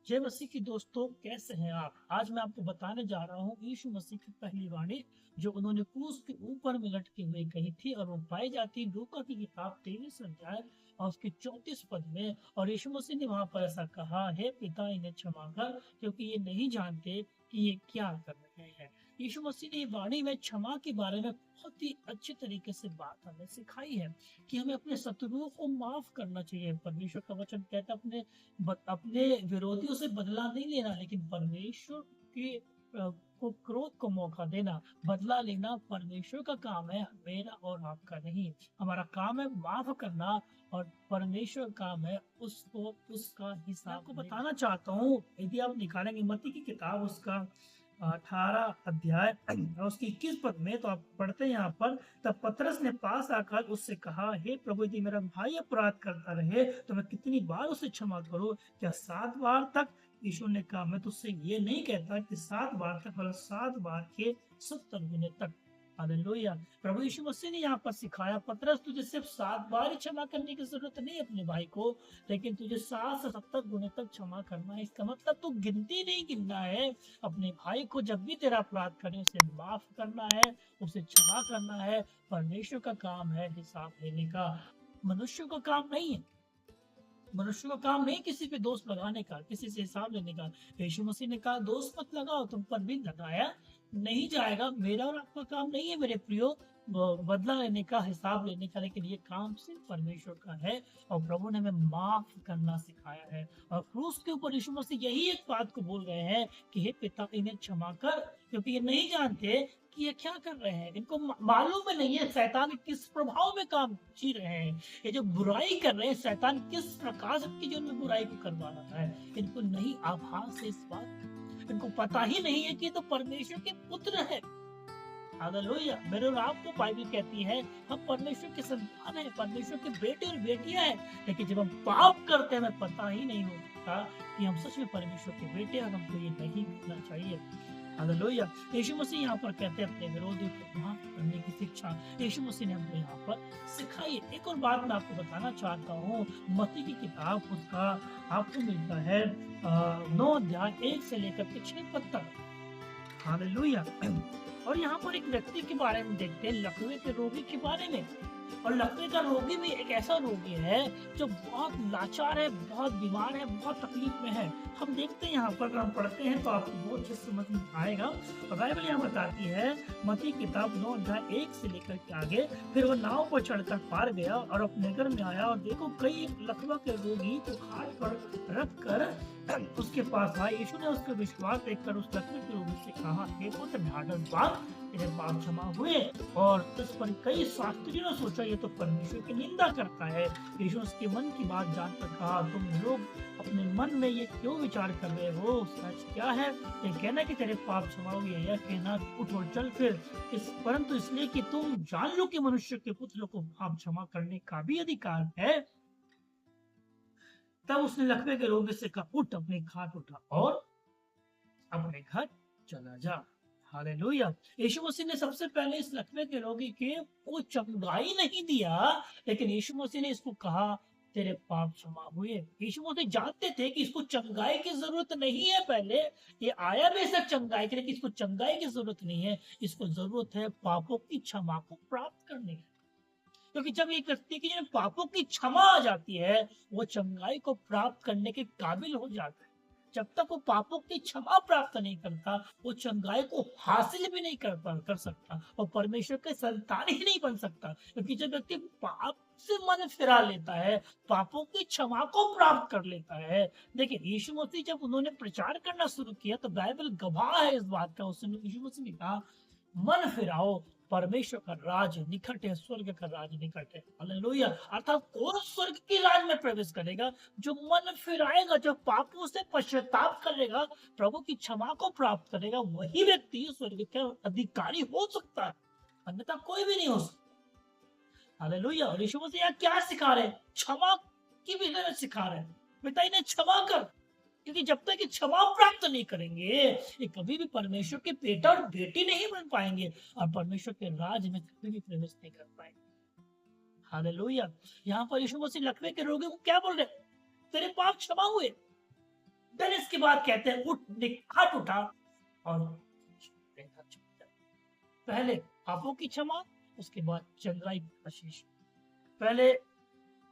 जय मसीह की दोस्तों, कैसे हैं आप? आज मैं आपको बताने जा रहा हूँ यीशु मसीह की पहली वाणी जो उन्होंने क्रूस के ऊपर में लटके हुए कही थी, और वो पाई जाती लूका की किताब 23 अध्याय और उसके 34 पद में। और यीशु मसीह ने वहां पर ऐसा कहा, हे पिता, इन्हें क्षमा कर, क्योंकि ये नहीं जानते कि ये क्या कर रहे हैं। यीशु मसीह ने वाणी में क्षमा के बारे में बहुत ही अच्छे तरीके से बात हमें सिखाई है कि हमें अपने शत्रुओं को माफ करना चाहिए। परमेश्वर का वचन कहता है अपने विरोधियों से बदला नहीं लेना, लेकिन परमेश्वर के को क्रोध को मौका देना। बदला लेना परमेश्वर का काम है, मेरा और आपका नहीं। हमारा काम है माफ करना, और परमेश्वर का काम है उसको उसका हिसाब। आपको बताना चाहता हूँ, यदि आप निकालेंगे मत्ती की किताब उसका 18 अध्याय और उसकी 21 पद में, तो आप पढ़ते हैं यहाँ पर, तब पतरस ने पास आकर उससे कहा, हे प्रभु, यदि मेरा भाई अपराध करता रहे तो मैं कितनी बार उसे क्षमा करूं? क्या 7 बार तक? यीशु ने कहा, मैं तुझसे ये नहीं कहता कि 7 बार तक, बल्कि 7 बार के 70 गुने तक। हालेलुया। प्रभु यीशु मसीह ने यहाँ पर सिखाया, पतरस, तुझे सिर्फ 7 बार ही क्षमा करने की जरूरत नहीं है अपने भाई को, लेकिन तुझे 7 से 70 गुने तक क्षमा करना है। इसका मतलब तू गिनती नहीं गिनना है। अपने भाई को जब भी तेरा अपराध करे उसे माफ करना है, उसे क्षमा करना है। परमेश्वर का काम है हिसाब लेने का, मनुष्य का काम नहीं है। मनुष्य का काम नहीं किसी पे दोष लगाने का, किसी से हिसाब लेने का। यीशु मसीह ने कहा, दोष मत लगाओ, तुम पर भी लगाया नहीं जाएगा। मेरा और आपका काम नहीं है मेरे प्रियो बदला लेने का, हिसाब लेने का, लेकिन ये काम सिर्फ परमेश्वर का है। और प्रभु ने हमें माफ करना सिखाया है। और क्रूस के ऊपर यीशु मसीह यही एक बात को बोल रहे हैं कि हे पिता, इन्हें क्षमा कर, क्योंकि ये नहीं जानते कि ये क्या कर रहे हैं। इनको मालूम ही नहीं है शैतान किस प्रभाव में काम जी रहे हैं। ये जो बुराई कर रहे हैं, शैतान किस प्रकार से इनकी जीवन में बुराई को करवा रहा है, इनको नहीं आभास है इस बात। इनको पता ही नहीं है कि तो परमेश्वर के पुत्र है। हालेलुया। मेरे और आपको बाइबल कहती है हम परमेश्वर के संतान हैं, परमेश्वर के बेटे और बेटियां हैं। लेकिन जब हम पाप करते हैं, हमें पता ही नहीं होता कि हम सच में परमेश्वर के बेटे हैं, और हमको ये नहीं करना चाहिए। हालेलुया। यीशु मसीह यहाँ पर कहते हैं अपने विरोधियों को माफ करने की शिक्षा यीशु मसीह ने हमको यहाँ पर सिखाई। एक और बात मैं आपको बताना चाहता हूँ, मत्ती की किताब उसका आपको मिलता है 9 अध्याय 1 से लेकर के 6 पद तक। हालेलुया। और यहाँ पर एक व्यक्ति के बारे में देखते हैं, लकवे के रोगी के बारे में। और लकवे का रोगी भी एक ऐसा रोगी है जो बहुत लाचार है, बहुत बीमार है, बहुत तकलीफ में है। हम देखते हैं यहाँ पर, अगर हम पढ़ते हैं तो आपको बहुत अच्छे से समझ में आएगा। और बाइबल यहाँ बताती है, मत्ती किताब 9 अध्याय 1 से लेकर के आगे, फिर वो नाव पर चढ़कर पार गया और अपने घर में आया, और देखो कई एक लकवा के रोगी को खाट पर रख कर उसके पास आए। यीशु ने उसका विश्वास देखकर उस लकवे के रोगी से कहा, हे पुत्र, ढाढ़स बांध, तेरे पाप क्षमा हुए। और इस पर कई शास्त्रियों ने सोचा, ये तो परमेश्वर की निंदा करता है। यीशु उसके मन की बात जानकर कहा, तुम लोग अपने मन में ये क्यों विचार कर रहे हो? सच क्या है, ये कहना कि तेरे पाप क्षमा हुए, या कहना उठ और चल फिर? परंतु इसलिए कि तुम जान लो कि मनुष्य के पुत्र को पाप क्षमा करने का भी अधिकार है। तब उसने लकवे के रोगी से कहा, उठ, अपनी खाट उठा और अपने घर चला जा। हालेलुया। यीशु मसीह ने सबसे पहले इस लकवे के रोगी के को चंगाई नहीं दिया, लेकिन यीशु मसीह ने इसको कहा, तेरे पाप क्षमा हुए। यीशु मसीह जानते थे कि इसको चंगाई की जरूरत नहीं है। पहले ये आया बेशक चंगाई के लिए, लेकिन इसको चंगाई की जरूरत नहीं है। इसको जरूरत है पापों की क्षमा को प्राप्त करने की। क्योंकि जब एक व्यक्ति की पापों की क्षमा आ जाती है, वो चंगाई को प्राप्त करने के काबिल हो जाता है। जब तक वो पापों की क्षमा प्राप्त नहीं करता, वो चंगाई को हासिल भी नहीं कर सकता, और परमेश्वर के संतान ही नहीं बन सकता। क्योंकि जब व्यक्ति पाप से मन फिरा लेता है, पापों की क्षमा को प्राप्त कर लेता है। देखिए, यीशु मसीह जब उन्होंने प्रचार करना शुरू किया, तो बाइबल गवाह है इस बात का। उसने यीशु मसीह ने कहा, मन फिराओ, परमेश्वर का राज निकट है, स्वर्ग का राज निकट है। हालेलुया। अर्थात कौन स्वर्ग के राज में प्रवेश करेगा? जो मन फिराएगा, जो पापों से पश्चाताप करेगा, प्रभु की क्षमा को प्राप्त करेगा, वही व्यक्ति स्वर्ग का अधिकारी हो सकता है, अन्यथा कोई भी नहीं हो सकता। हालेलुया। और यीशु मसीह यहाँ क्या सिखा रहे हैं? क्षमा की विषय में सिखा रहे हैं। पिता, इन्हें क्षमा कर, क्योंकि जब तक ये क्षमा प्राप्त नहीं करेंगे, ये कभी भी परमेश्वर के बेटा और बेटी नहीं बन पाएंगे, और परमेश्वर के राज में कभी भी प्रवेश नहीं कर पाएंगे। हालेलुया। यहाँ पर यीशु मसीह लकवे के रोगी को क्या बोल रहे? तेरे पाप क्षमा हुए। देन इसके बाद कहते हैं उठ, हट उठा और पहले पापों की क्षमा, उसके बाद चंगाई की आशीष। पहले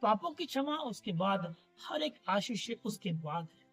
पापों की क्षमा, उसके बाद हर एक आशीष उसके बाद है।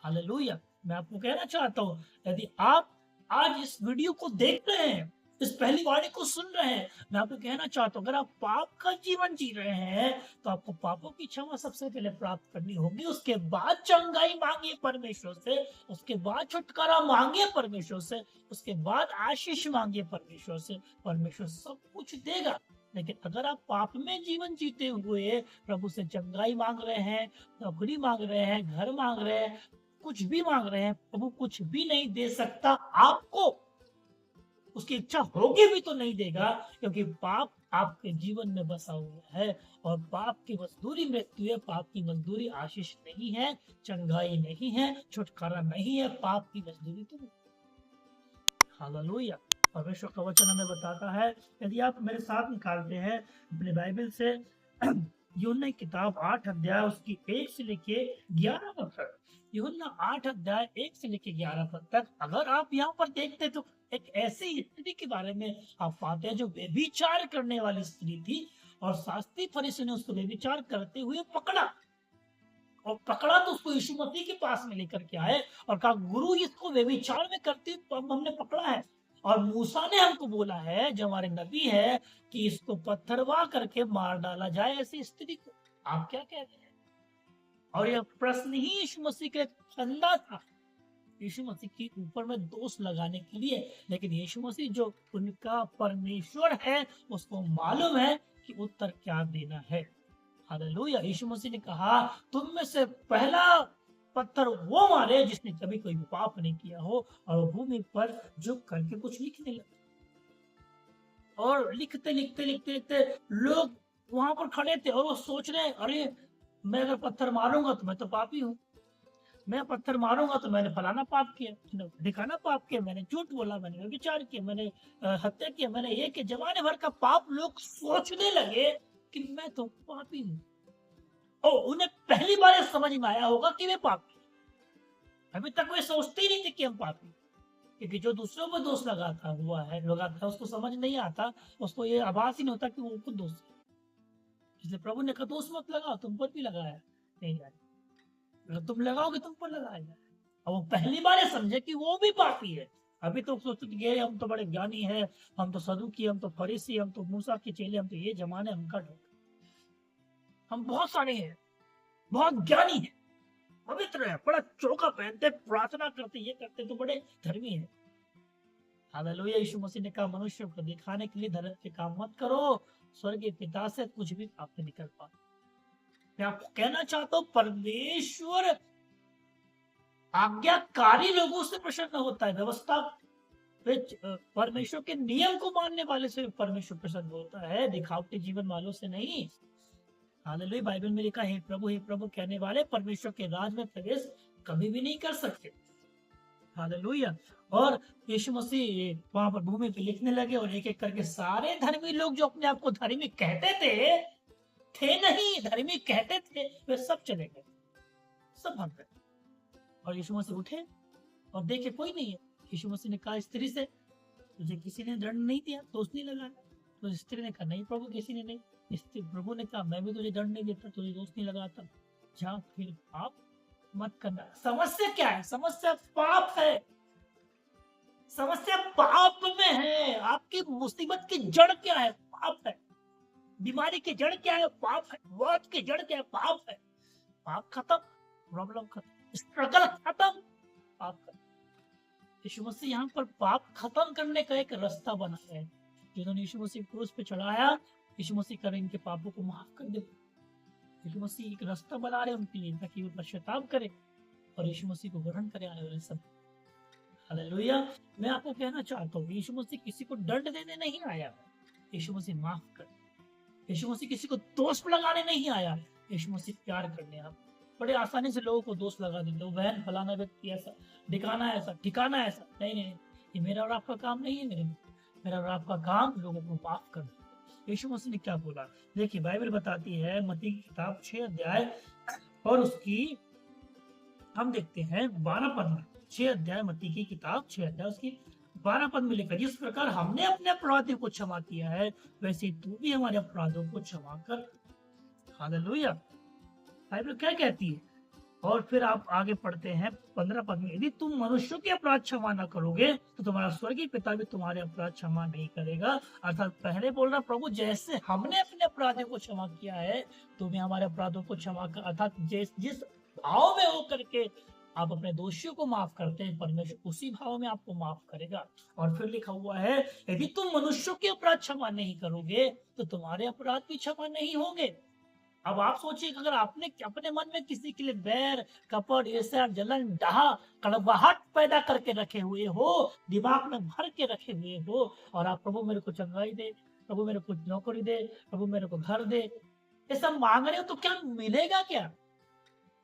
हालेलुया। मैं आपको कहना चाहता हूँ, यदि आप आज इस वीडियो को देख रहे हैं, इस पहली वाणी को सुन रहे हैं, मैं आपको कहना चाहता हूँ, अगर आप पाप का जीवन जी रहे हैं तो आपको पापों की क्षमा सबसे पहले प्राप्त करनी होगी। उसके बाद चंगाई मांगिए परमेश्वर से, उसके बाद छुटकारा मांगिए परमेश्वर से, उसके बाद आशीष मांगिए परमेश्वर से। परमेश्वर सब कुछ देगा। लेकिन अगर आप पाप में जीवन जीते हुए प्रभु से चंगाई मांग रहे हैं, नौकरी मांग रहे हैं, घर मांग रहे हैं, कुछ भी मांग रहे हैं, प्रभु कुछ भी नहीं दे सकता आपको। उसकी इच्छा होगी भी तो नहीं देगा, क्योंकि पाप आपके जीवन में बसा हुआ है और पाप की मजदूरी मृत्यु है। पाप की मजदूरी आशीष नहीं है, चंगाई नहीं है, छुटकारा नहीं है, पाप की मजदूरी तो। हालेलुया। परमेश्वर का वचन हमें बताता है, यदि आप मेरे साथ निकालते हैं अपने बाइबल से यूहन्ना की किताब 8 अध्याय उसकी 1 से लेके 11 पद तक। यूहन्ना 8 अध्याय 1 से लेके 11 पद तक अगर आप यहाँ पर देखते तो एक ऐसी स्त्री के बारे में आप पाते हैं जो व्यभिचार करने वाली स्त्री थी, और शास्त्री फरीसी ने उसको व्यभिचार करते हुए पकड़ा, और पकड़ा तो उसको यीशु मसीह के पास में लेकर के आए और कहा, गुरु इसको व्यभिचार में करते हमने पकड़ा है, और मूसा ने हमको बोला है, जो हमारे नबी है, कि इसको पत्थरवा करके मार डाला जाए ऐसी स्त्री को। आप क्या कहते हैं? और यह प्रश्न ही यीशु मसीह के फंदा था, यीशु मसीह के ऊपर में दोष लगाने के लिए। लेकिन यीशु मसीह जो उनका परमेश्वर है, उसको मालूम है कि उत्तर क्या देना है। हालेलुया। यीशु मसीह ने कहा, तुम में से पहला पत्थर वो मारे जिसने कभी कोई पाप नहीं किया हो, और भूमि पर झुक करके कुछ लिखने लगे। और लिखते लिखते लिखते लिखते लोग वहां पर खड़े थे और वो सोच रहे, अरे मैं अगर पत्थर मारूंगा तो मैं तो पापी हूँ, मैं पत्थर मारूंगा तो मैंने फलाना पाप किया, मैंने ढिकाना पाप किया, मैंने झूठ बोला, मैंने व्यभिचार किया, मैंने हत्या किया, मैंने ये कि जमाने भर का पाप लोग सोचने लगे कि मैं तो पापी हूँ। और उन्हें पहली बार ये समझ में आया होगा कि वे पापी। अभी तक वे सोचते ही नहीं थे कि हम पापी, क्योंकि जो दूसरों पर दोष लगाता है उसको समझ नहीं आता, उसको ये आभास ही नहीं होता कि वो खुद दोष है। इसलिए प्रभु ने कहा, दोष मत लगाओ, तुम पर भी लगाया नहीं जाए, तुम लगाओगे तुम पर लगाया जाए। और वो पहली बार ये समझे कि वो भी पापी है। अभी तो सोचते थे हम तो बड़े ज्ञानी हैं, हम तो सदुकी, हम तो फरीसी, हम तो मूसा के चेले, हम तो ये जमाने हम का हम बहुत सारे हैं, बहुत ज्ञानी है, पवित्र है, बड़ा चौका पहनते, प्रार्थना करते, ये करते, तो बड़े धर्मी है। हालेलुया। यीशु मसीह ने कहा, मनुष्य को दिखाने के लिए धर्म के काम मत करो, स्वर्गीय पिता से कुछ भी प्राप्त नहीं कर पा। मैं आपको कहना चाहता हूँ, परमेश्वर आज्ञाकारी लोगों से प्रसन्न होता है, व्यवस्था परमेश्वर के नियम को मानने वाले से परमेश्वर प्रसन्न होता है, दिखावटी जीवन वालों से नहीं। हालेलुया। बाइबल में लिखा है, हे प्रभु कहने वाले परमेश्वर के राज में प्रवेश कभी भी नहीं कर सकते। हालेलुया। और यीशु मसीह वहां पर भूमि पे लिखने लगे, और एक एक करके सारे धर्मी लोग जो अपने आप को धर्मी कहते थे नहीं, धर्मी कहते थे, वे सब चले गए, सब भाग गए। और यीशु मसीह उठे और देखे कोई नहीं है। यीशु मसीह ने कहा स्त्री से, तुझे किसी ने दंड नहीं दिया, दोष नहीं लगाया? तो स्त्री ने कहा, नहीं प्रभु, किसी ने नहीं। प्रभु ने कहा, मैं भी तुझे दंड नहीं देता, तुझे दोष नहीं लगाता, जा फिर पाप मत करना। समस्या क्या है? समस्या पाप है, समस्या पाप में है। आपकी मुसीबत की जड़ क्या है? पाप है। बीमारी की जड़ क्या है? पाप है। मौत की जड़ क्या है? पाप है। पाप खत्म, प्रॉब्लम खत्म, स्ट्रगल खत्म, पाप खत्म। यीशु मसीह यहाँ पर पाप खत्म करने का एक रास्ता बनाया है। जिन्होंने यीशु मसीह क्रूस पे चढ़ाया, यीशु मसीह कर इनके पापों को माफ कर दे। यीशु मसीह एक रास्ता बना रहे उनके लिए, ताकि वो पश्चाताप करे और यीशु मसीह को ग्रहण करे आने वाले सब। हालेलुया। मैं आपको कहना चाहता हूँ, यीशु मसीह किसी को दंड देने नहीं आया, यीशु मसीह माफ कर। यीशु मसीह किसी को दोष लगाने नहीं आया, यीशु मसीह प्यार करने आया। बड़े आसानी से लोगों को दोष लगा देते, वह फलाना व्यक्ति ऐसा, दिखाना ऐसा, ठिकाना ऐसा। नहीं नहीं, ये मेरा और आपका काम नहीं है। मेरा और आपका काम लोगों को माफ करना। यीशु मसीह ने क्या बोला? देखिए, बाइबल बताती है, मत्ती की किताब 6 अध्याय और उसकी हम देखते हैं 12 पद में, 6 अध्याय मत्ती की किताब 6 अध्याय उसकी 12 पद में लिखा, जिस प्रकार हमने अपने अपराधियों को क्षमा किया है वैसे ही तू भी हमारे अपराधों को क्षमा कर। हालेलुया। बाइबल क्या कहती है? और फिर आप आगे पढ़ते हैं 15 पद में, यदि तुम मनुष्यों के अपराध क्षमा न करोगे तो तुम्हारा स्वर्गीय पिता भी तुम्हारे अपराध क्षमा नहीं करेगा। अर्थात पहले बोल रहा प्रभु, जैसे हमने अपने अपराधों को क्षमा किया है तुम भी हमारे अपराधों को क्षमा कर। अर्थात जिस भाव में हो करके आप अपने दोषियों को माफ करते हैं, परमेश्वर उसी भाव में आपको माफ करेगा। और फिर लिखा हुआ है, यदि तुम मनुष्यों के अपराध क्षमा नहीं करोगे तो तुम्हारे अपराध भी क्षमा नहीं होंगे। अब आप सोचिए, अगर आपने अपने मन में किसी के लिए बैर, कपट, ईर्ष्या, जलन, डाह, कड़वाहट पैदा करके रखे हुए हो, दिमाग में भर के रखे हुए हो, और आप प्रभु मेरे को चंगाई दे, प्रभु मेरे को नौकरी दे, प्रभु मेरे को घर दे, ये सब मांग रहे हो, तो क्या मिलेगा? क्या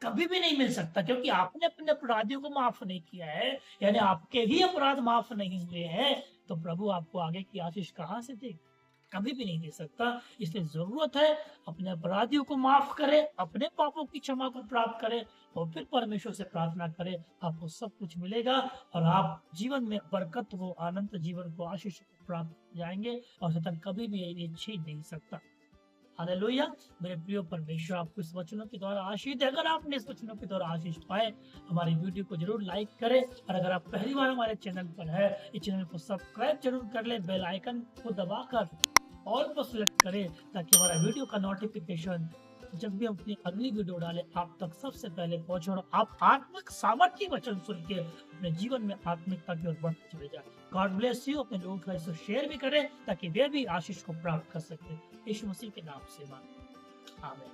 कभी भी नहीं मिल सकता, क्योंकि आपने अपने अपराधियों को माफ नहीं किया है, यानी आपके भी अपराध माफ नहीं हुए हैं, तो प्रभु आपको आगे की आशीष कहां से देगा? कभी भी नहीं दे सकता। इसलिए जरूरत है अपने अपराधियों को माफ करें, अपने पापों की क्षमा को प्राप्त करें, और फिर परमेश्वर से प्रार्थना करें, आपको सब कुछ मिलेगा और आप जीवन में बरकत को, अनंत जीवन को, आशीष को प्राप्त जाएंगे, और शैतान कभी भी ये छीन नहीं सकता। हालेलुया। मेरे प्रिय परमेश्वर आपको इस वचनों के द्वारा आशीष दे। अगर आपने इस वचनों के द्वारा आशीष पाए, हमारी वीडियो को जरूर लाइक करें, और अगर आप पहली बार हमारे चैनल पर है, इस चैनल को सब्सक्राइब जरूर कर ले, बेल आइकन को दबाकर ऑल पर सिलेक्ट करें, ताकि हमारा वीडियो का नोटिफिकेशन जब भी हम अपनी अगली वीडियो डालें आप तक सबसे पहले पहुंचे, और आप आत्मिक सामर्थ्य वचन सुन के अपने जीवन में आत्मिकता की ओर बढ़ते चले जाए। God bless you. अपने लोगों के साथ शेयर भी करें ताकि वे भी आशीष को प्राप्त कर सके। यीशु मसीह के नाम से आमीन।